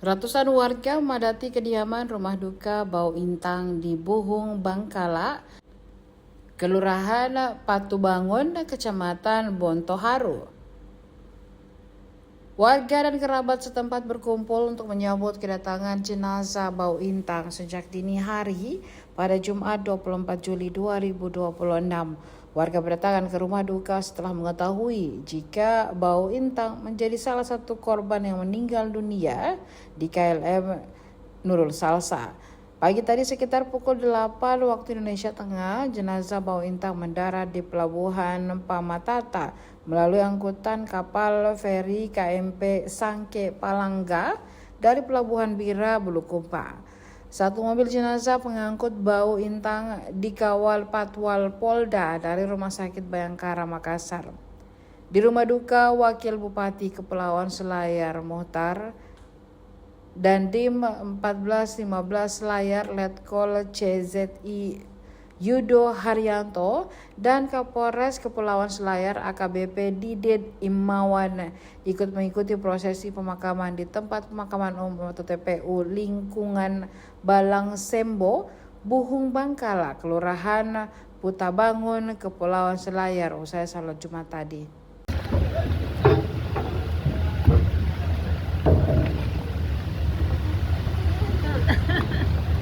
Ratusan warga memadati kediaman rumah duka Bau Intang di Buhung Bangkala, Kelurahan Patubangun, Kecamatan Bontoharu. Warga dan kerabat setempat berkumpul untuk menyambut kedatangan jenazah Bau Intang sejak dini hari pada Jumat 24 Juli 2026. Warga berdatangan ke rumah duka setelah mengetahui jika Bau Intang menjadi salah satu korban yang meninggal dunia di KLM Nurul Salsa. Pagi tadi sekitar pukul 8 waktu Indonesia Tengah, jenazah Bau Intang mendarat di Pelabuhan Pamatata melalui angkutan kapal feri KMP Sangke Palangga dari Pelabuhan Bira Bulukumpa. Satu mobil jenazah pengangkut Bau Intang dikawal Patwal Polda dari Rumah Sakit Bayangkara Makassar. Di rumah duka, Wakil Bupati Kepulauan Selayar Mohtar dan Dim 1415 Selayar Letkol CZI Yudo Haryanto dan Kapolres Kepulauan Selayar AKBP Didit Imawan ikut mengikuti prosesi pemakaman di tempat pemakaman umum atau TPU lingkungan Balang Sembo, Buhung Bangkala, Kelurahan Putabangun, Kepulauan Selayar usai salat Jumat tadi.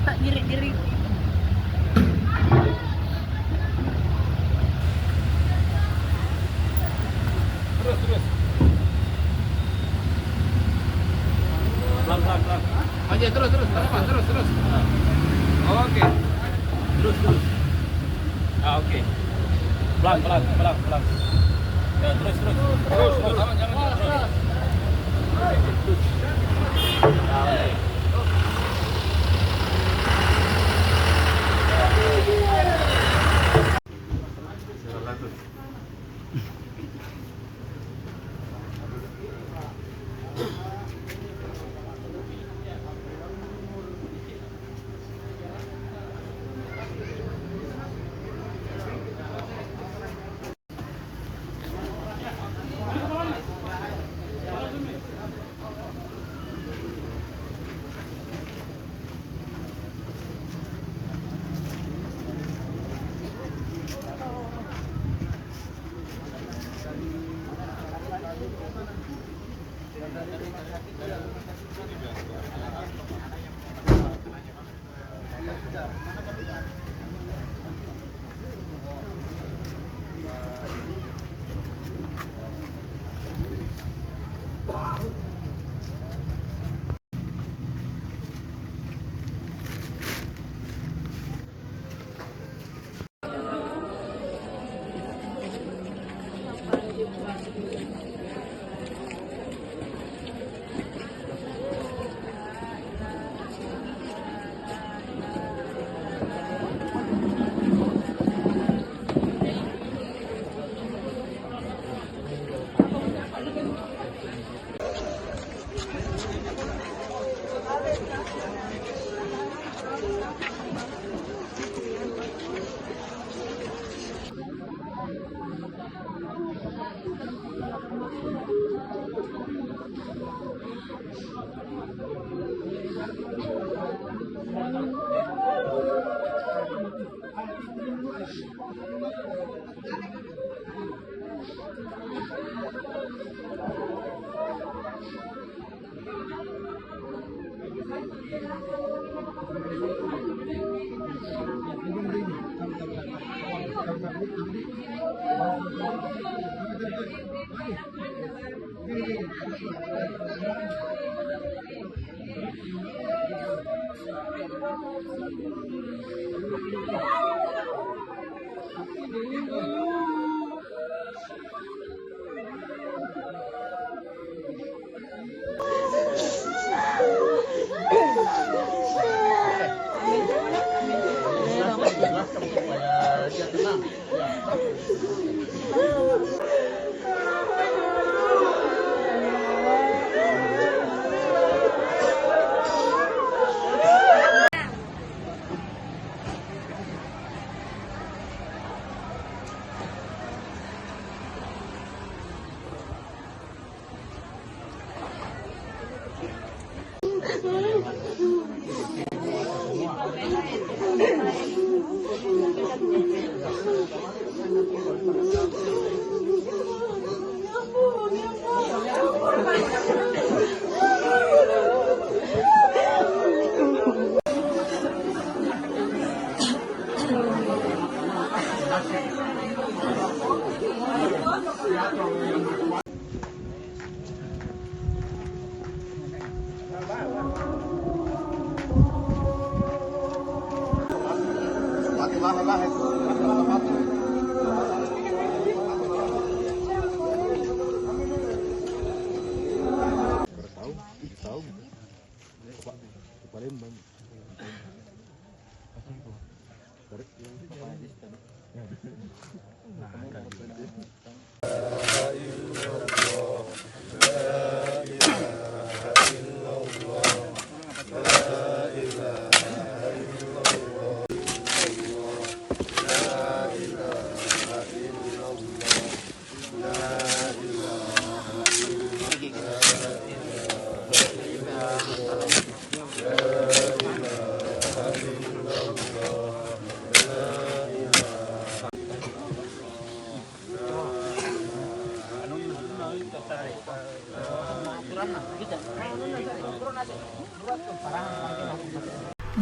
Tak diri-diri. Terus. Pelan. Aja terus. Terus. Oke. Terus. Oke. Pelan. Ya, terus. Jangan terus. Terus.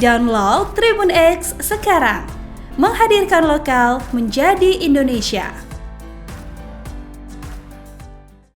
Download Tribun X sekarang, menghadirkan lokal menjadi Indonesia.